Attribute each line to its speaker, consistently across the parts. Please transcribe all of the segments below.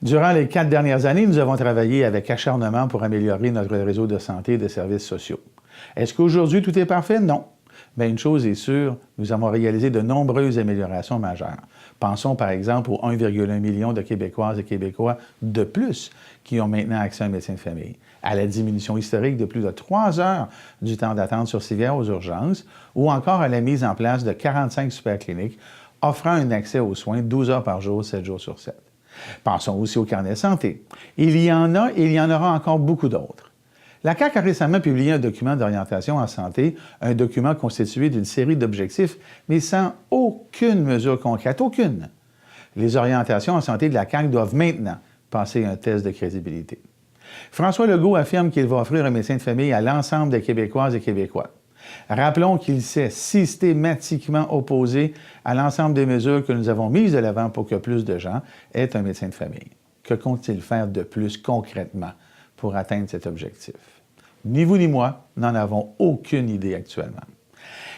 Speaker 1: Durant les 4 dernières années, nous avons travaillé avec acharnement pour améliorer notre réseau de santé et de services sociaux. Est-ce qu'aujourd'hui tout est parfait? Non. Mais une chose est sûre, nous avons réalisé de nombreuses améliorations majeures. Pensons par exemple aux 1,1 million de Québécoises et Québécois de plus qui ont maintenant accès à un médecin de famille, à la diminution historique de plus de 3 heures du temps d'attente sur civière aux urgences, ou encore à la mise en place de 45 supercliniques offrant un accès aux soins 12 heures par jour, 7 jours sur 7. Pensons aussi au carnet santé. Il y en a et il y en aura encore beaucoup d'autres. La CAQ a récemment publié un document d'orientation en santé, un document constitué d'une série d'objectifs, mais sans aucune mesure concrète, aucune. Les orientations en santé de la CAQ doivent maintenant passer un test de crédibilité. François Legault affirme qu'il va offrir un médecin de famille à l'ensemble des Québécoises et Québécois. Rappelons qu'il s'est systématiquement opposé à l'ensemble des mesures que nous avons mises de l'avant pour que plus de gens aient un médecin de famille. Que compte-t-il faire de plus concrètement pour atteindre cet objectif? Ni vous ni moi n'en avons aucune idée actuellement.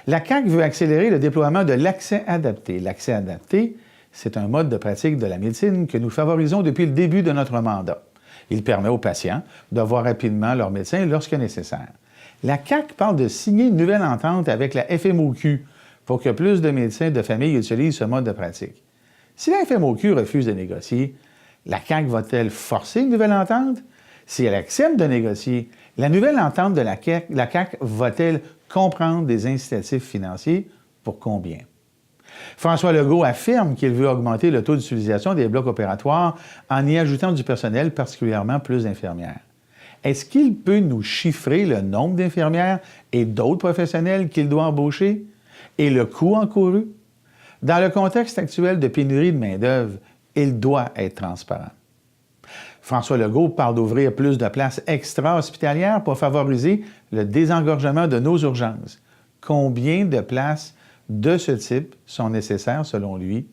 Speaker 1: La CAQ veut accélérer le déploiement de l'accès adapté. L'accès adapté, c'est un mode de pratique de la médecine que nous favorisons depuis le début de notre mandat. Il permet aux patients de voir rapidement leur médecin lorsque nécessaire. La CAQ parle de signer une nouvelle entente avec la FMOQ pour que plus de médecins de famille utilisent ce mode de pratique. Si la FMOQ refuse de négocier, la CAQ va-t-elle forcer une nouvelle entente? Si elle accepte de négocier, la nouvelle entente de la CAQ va-t-elle comprendre des incitatifs financiers? Pour combien? François Legault affirme qu'il veut augmenter le taux d'utilisation des blocs opératoires en y ajoutant du personnel, particulièrement plus d'infirmières. Est-ce qu'il peut nous chiffrer le nombre d'infirmières et d'autres professionnels qu'il doit embaucher et le coût encouru? Dans le contexte actuel de pénurie de main-d'œuvre, il doit être transparent. François Legault parle d'ouvrir plus de places extra-hospitalières pour favoriser le désengorgement de nos urgences. Combien de places de ce type sont nécessaires selon lui?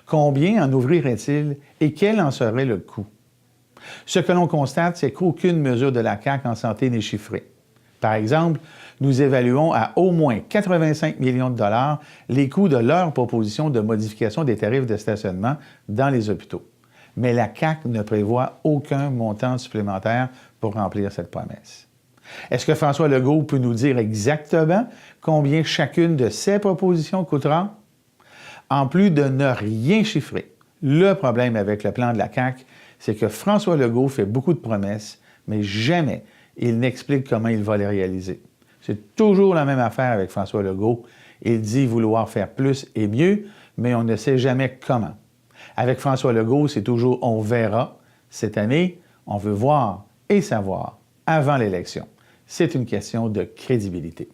Speaker 1: Combien en ouvrirait-il et quel en serait le coût? Ce que l'on constate, c'est qu'aucune mesure de la CAQ en santé n'est chiffrée. Par exemple, nous évaluons à au moins 85 millions de dollars les coûts de leur proposition de modification des tarifs de stationnement dans les hôpitaux. Mais la CAQ ne prévoit aucun montant supplémentaire pour remplir cette promesse. Est-ce que François Legault peut nous dire exactement combien chacune de ces propositions coûtera? En plus de ne rien chiffrer, le problème avec le plan de la CAQ, c'est que François Legault fait beaucoup de promesses, mais jamais il n'explique comment il va les réaliser. C'est toujours la même affaire avec François Legault. Il dit vouloir faire plus et mieux, mais on ne sait jamais comment. Avec François Legault, c'est toujours « on verra ». Cette année, on veut voir et savoir avant l'élection. C'est une question de crédibilité.